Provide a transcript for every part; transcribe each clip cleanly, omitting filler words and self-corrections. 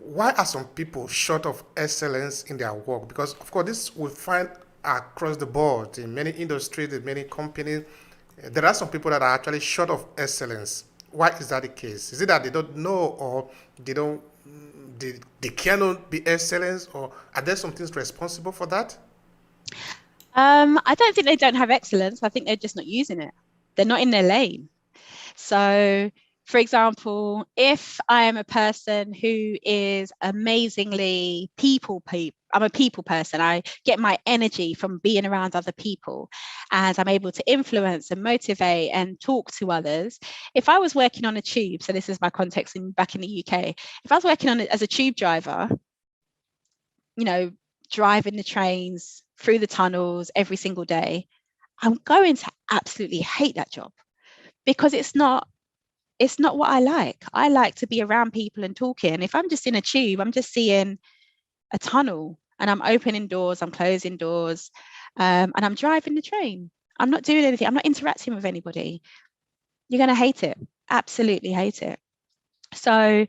why are some people short of excellence in their work? Because, of course, this we find across the board in many industries, in many companies. There are some people that are actually short of excellence. Why is that the case? Is it that they don't know, or they don't, they cannot be excellence, or are there some things responsible for that? I don't think they don't have excellence. I think they're just not using it. They're not in their lane. So, for example, if I am a person who is amazingly I'm a people person. I get my energy from being around other people, and I'm able to influence and motivate and talk to others. If I was working on a tube, so this is my context back in the UK, if I was working on it as a tube driver, you know, driving the trains through the tunnels every single day, I'm going to absolutely hate that job, because it's not what I like. I like to be around people and talking. If I'm just in a tube, I'm just seeing a tunnel and I'm opening doors, I'm closing doors, and I'm driving the train. I'm not doing anything. I'm not interacting with anybody. You're going to hate it. Absolutely hate it. So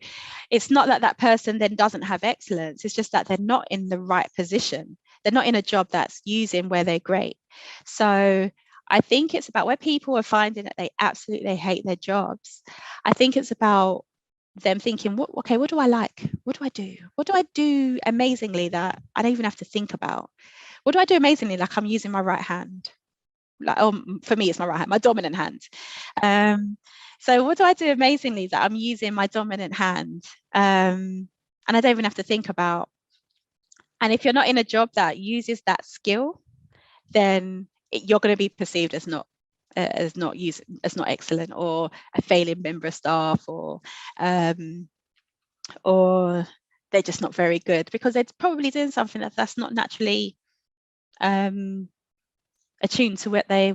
it's not that that person then doesn't have excellence. It's just that they're not in the right position. They're not in a job that's using where they're great. So I think it's about where people are finding that they absolutely hate their jobs. I think it's about them thinking, what do I like? What do I do? What do I do amazingly that I don't even have to think about? What do I do amazingly, like I'm using my right hand? Like, for me, it's my right hand, my dominant hand. So what do I do amazingly that I'm using my dominant hand? And I don't even have to think about. And if you're not in a job that uses that skill, then you're going to be perceived as not excellent, or a failing member of staff, or they're just not very good, because they're probably doing something that's not naturally attuned to what they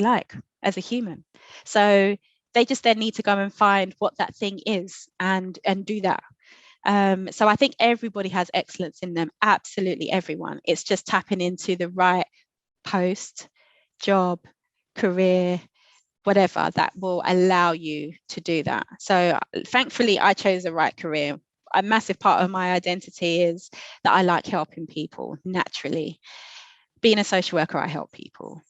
like as a human. So they just then need to go and find what that thing is and do that. So I think everybody has excellence in them, absolutely everyone. It's just tapping into the right post, job, career, whatever that will allow you to do that. So thankfully, I chose the right career. A massive part of my identity is that I like helping people naturally. Being a social worker, I help people.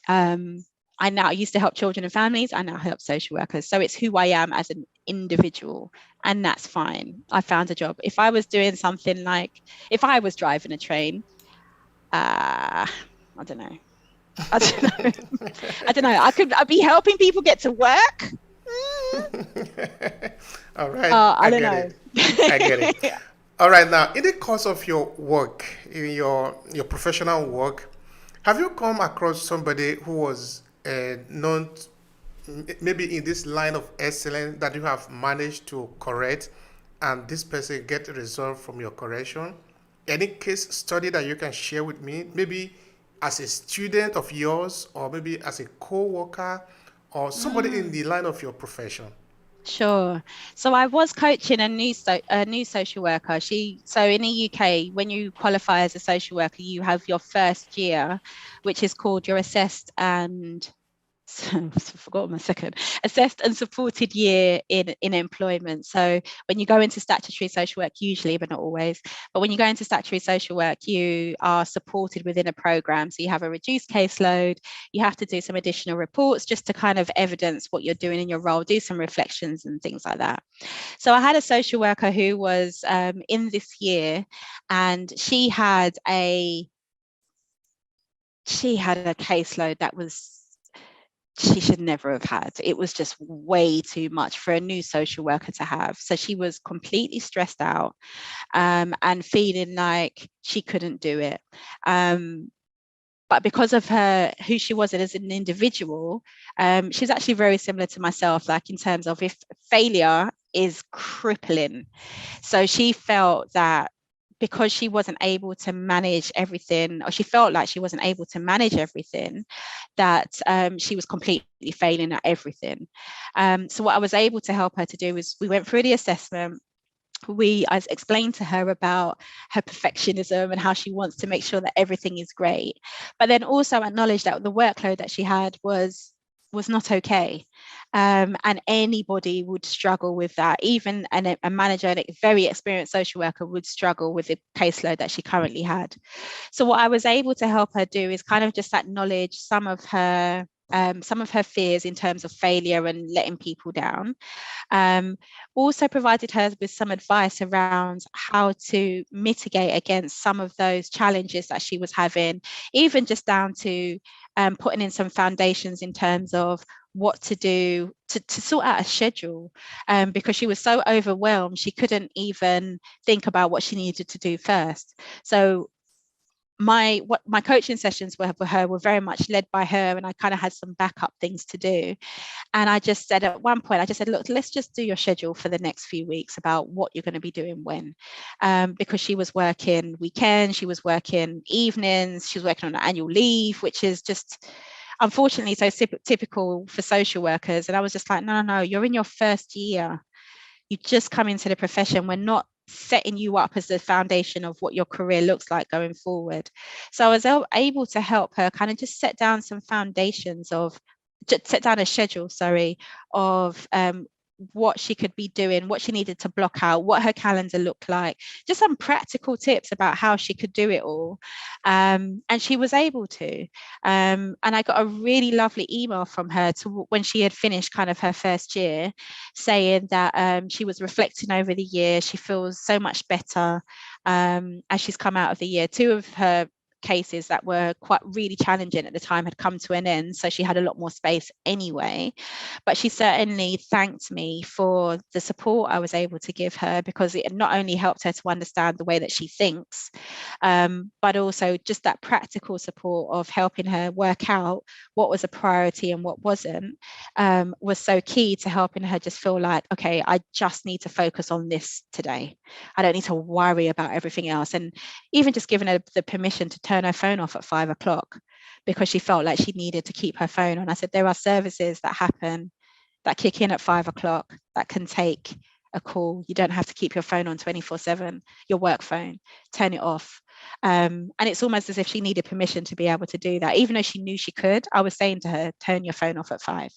I used to help children and families. I now help social workers. So it's who I am as an individual, and that's fine. I found a job. If I was doing something like, if I was driving a train, I don't know. I don't know. I'd be helping people get to work. All right, I I don't get know. it. I get it. All right, now in the course of your work, in your professional work, have you come across somebody who was not maybe in this line of excellence that you have managed to correct, and this person get a result from your correction? Any case study that you can share with me, maybe as a student of yours, or maybe as a co-worker, or somebody in the line of your profession? Sure. So I was coaching a new social worker. So in the UK, when you qualify as a social worker, you have your first year, which is called your assessed and supported year in employment. So when you go into statutory social work, usually, but not always, but when you go into statutory social work, you are supported within a program. So you have a reduced caseload, you have to do some additional reports just to kind of evidence what you're doing in your role, do some reflections and things like that. So I had a social worker who was in this year, and she had a caseload that was, she should never have had. It was just way too much for a new social worker to have. So she was completely stressed out, and feeling like she couldn't do it. But because of who she was as an individual, she's actually very similar to myself, like in terms of if failure is crippling. So she felt that because she wasn't able to manage everything, or she felt like she wasn't able to manage everything, that she was completely failing at everything. So what I was able to help her to do was, we went through the assessment. I explained to her about her perfectionism and how she wants to make sure that everything is great, but then also acknowledged that the workload that she had was not okay. And anybody would struggle with that. Even a manager and a very experienced social worker would struggle with the caseload that she currently had. So what I was able to help her do is kind of just acknowledge some of her fears in terms of failure and letting people down. Also provided her with some advice around how to mitigate against some of those challenges that she was having, even just down to putting in some foundations in terms of what to do to sort out a schedule, because she was so overwhelmed she couldn't even think about what she needed to do first. So my coaching sessions for her were very much led by her, and I kind of had some backup things to do. And I just said at one point, I just said, look, let's just do your schedule for the next few weeks about what you're going to be doing when, because she was working weekends, she was working evenings, she was working on annual leave, which is just unfortunately so typical for social workers. And I was just like, no, you're in your first year. You just come into the profession. We're not setting you up as the foundation of what your career looks like going forward. So I was able to help her kind of just set down some foundations of, set down a schedule, of what she could be doing, what she needed to block out, what her calendar looked like, just some practical tips about how she could do it all. And she was able to. And I got a really lovely email from her when she had finished kind of her first year, saying that she was reflecting over the year. She feels so much better as she's come out of the year. Two of her cases that were quite really challenging at the time had come to an end, so she had a lot more space anyway. But she certainly thanked me for the support I was able to give her, because it not only helped her to understand the way that she thinks, but also just that practical support of helping her work out what was a priority and what wasn't, was so key to helping her just feel like, okay, I just need to focus on this today. I don't need to worry about everything else. And even just giving her the permission to turn her phone off at 5 o'clock because she felt like she needed to keep her phone on. I said, there are services that happen that kick in at 5 o'clock that can take a call. You don't have to keep your phone on 24/7, your work phone, turn it off. And it's almost as if she needed permission to be able to do that. Even though she knew she could, I was saying to her, turn your phone off at 5.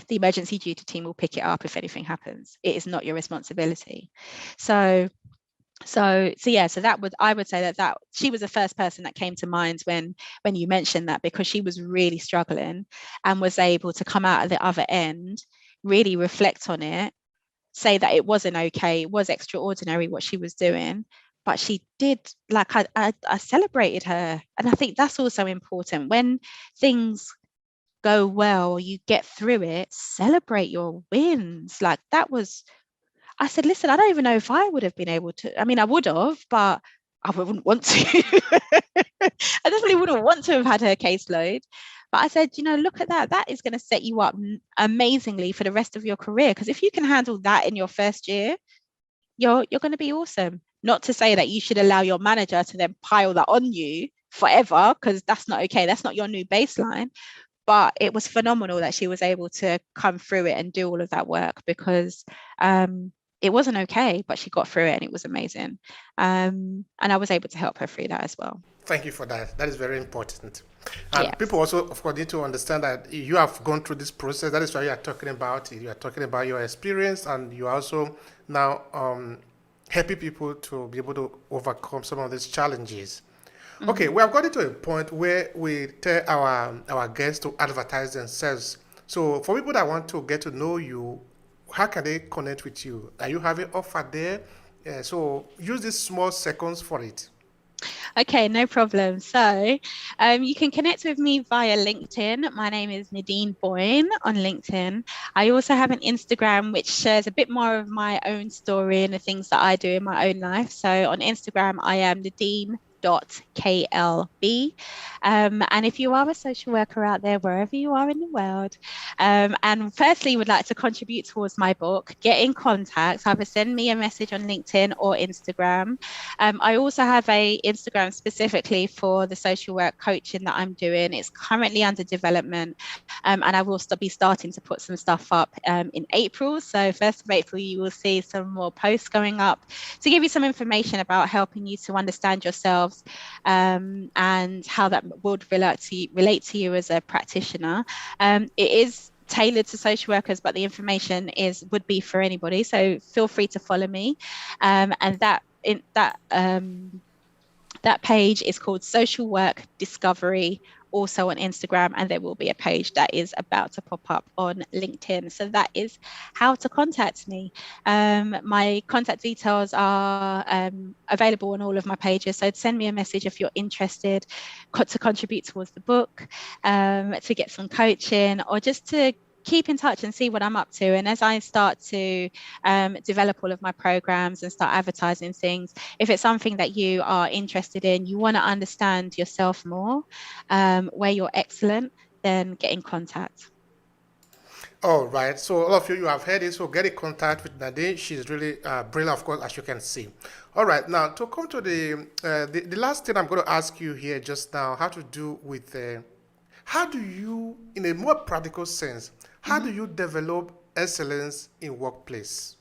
The emergency duty team will pick it up if anything happens. It is not your responsibility. So that I would say that she was the first person that came to mind when you mentioned that, because she was really struggling and was able to come out at the other end, really reflect on it, say that it wasn't okay, it was extraordinary what she was doing, but she did, like, I celebrated her. And I think that's also important. When things go well, you get through it, celebrate your wins. Like, that was, I said, listen, I don't even know if I would have been able to. I mean, I would have, but I wouldn't want to. I definitely wouldn't want to have had her caseload. But I said, look at that. That is going to set you up amazingly for the rest of your career. Because if you can handle that in your first year, you're going to be awesome. Not to say that you should allow your manager to then pile that on you forever, because that's not okay. That's not your new baseline. But it was phenomenal that she was able to come through it and do all of that work, because it wasn't okay, but she got through it and it was amazing. And I was able to help her through that as well. Thank you for that. That is very important. And people also, of course, need to understand that you have gone through this process. That is why you are talking about it. You are talking about your experience, and you are also now helping people to be able to overcome some of these challenges. Mm-hmm. Okay, we have gotten to a point where we tell our guests to advertise themselves. So for people that want to get to know you, how can they connect with you? Are you having offer there? So use these small seconds for it. Okay, no problem. So you can connect with me via LinkedIn. My name is Nadine Boyne on LinkedIn. I also have an Instagram which shares a bit more of my own story and the things that I do in my own life. So on Instagram, I am Nadine.klb. And if you are a social worker out there, wherever you are in the world, and firstly would like to contribute towards my book, get in contact. Either send me a message on LinkedIn or Instagram. I also have a Instagram specifically for the social work coaching that I'm doing. It's currently under development, and I will be starting to put some stuff up in April. So 1st of April, you will see some more posts going up to give you some information about helping you to understand yourselves, and how that would relate to you as a practitioner. It is tailored to social workers, but the information would be for anybody. So feel free to follow me. And that page is called Social Work Discovery, also on Instagram, and there will be a page that is about to pop up on LinkedIn. So that is how to contact me. My contact details are available on all of my pages. So send me a message if you're interested to contribute towards the book, to get some coaching, or just to keep in touch and see what I'm up to. And as I start to develop all of my programs and start advertising things, if it's something that you are interested in, you want to understand yourself more, where you're excellent, then get in contact. All right. So all of you have heard it. So get in contact with Nadine. She's really brilliant, of course, as you can see. All right. Now to come to the last thing I'm going to ask you here just now, how to do with how do you, in a more practical sense, how do you develop excellence in workplace?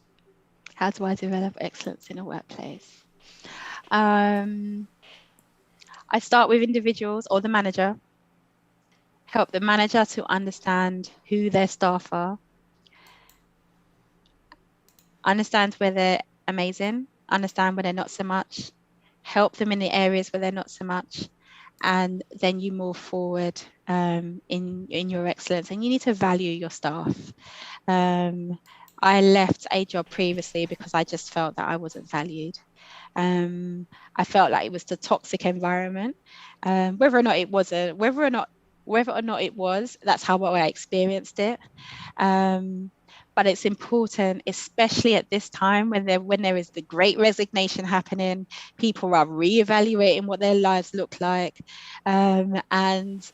How do I develop excellence in a workplace? I start with individuals or the manager. Help the manager to understand who their staff are. Understand where they're amazing. Understand where they're not so much. Help them in the areas where they're not so much. And then you move forward in your excellence, and you need to value your staff. I left a job previously because I just felt that I wasn't valued. I felt like it was the toxic environment. Whether or not it was, that's how I experienced it. But it's important, especially at this time when there is the great resignation happening, people are reevaluating what their lives look like, and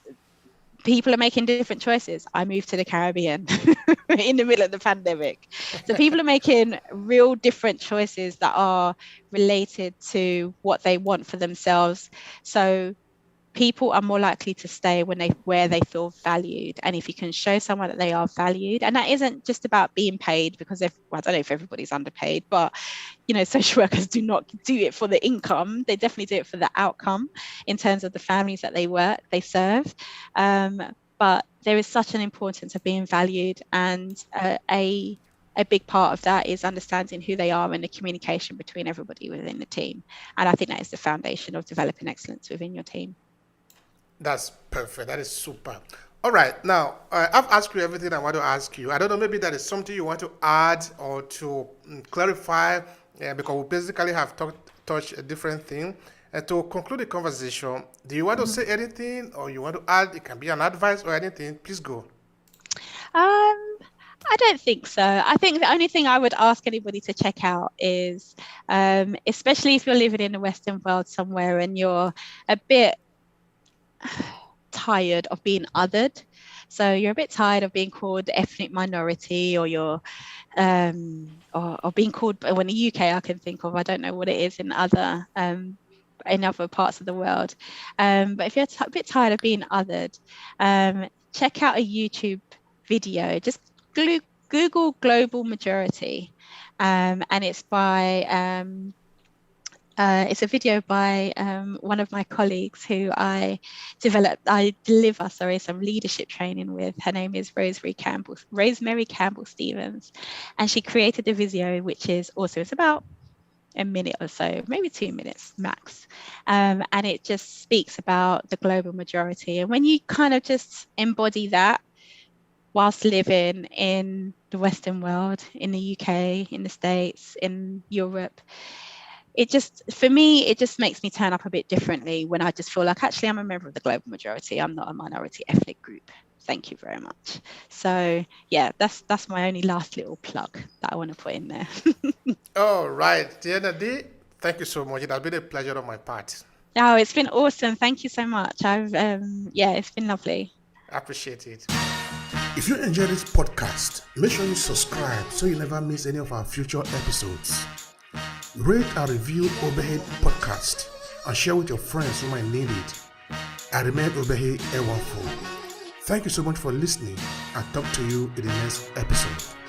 people are making different choices. I moved to the Caribbean in the middle of the pandemic. So people are making real different choices that are related to what they want for themselves. So people are more likely to stay where they feel valued. And if you can show someone that they are valued, and that isn't just about being paid, because I don't know if everybody's underpaid, but social workers do not do it for the income. They definitely do it for the outcome in terms of the families that they serve. But there is such an importance of being valued, and a big part of that is understanding who they are and the communication between everybody within the team. And I think that is the foundation of developing excellence within your team. That's perfect. That is super. All right. Now, I've asked you everything I want to ask you. I don't know, maybe that is something you want to add or to clarify, because we basically have touched a different thing. To conclude the conversation, do you want to say anything, or you want to add? It can be an advice or anything. Please go. I don't think so. I think the only thing I would ask anybody to check out is, especially if you're living in the Western world somewhere and you're a bit tired of being othered. So you're a bit tired of being called ethnic minority, or you're or being called, when the UK I can think of, I don't know what it is in other parts of the world. But if you're a bit tired of being othered, check out a YouTube video. Just Google global majority, and it's by it's a video by one of my colleagues who I deliver some leadership training with. Her name is Rosemary Campbell Stevens, and she created a video which is also, it's about a minute or so, maybe 2 minutes max, and it just speaks about the global majority. And when you kind of just embody that whilst living in the Western world, in the UK, in the States, in Europe, it just makes me turn up a bit differently when I just feel like, actually, I'm a member of the global majority. I'm not a minority ethnic group. Thank you very much. So yeah, that's my only last little plug that I want to put in there. All right, dear Nadine, thank you so much. It has been a pleasure on my part. Oh, it's been awesome. Thank you so much. It's been lovely. I appreciate it. If you enjoyed this podcast, make sure you subscribe so you never miss any of our future episodes. Rate and review Obehi Podcast and share with your friends who might need it. I remain Obehi Ewafo. Thank you so much for listening, and talk to you in the next episode.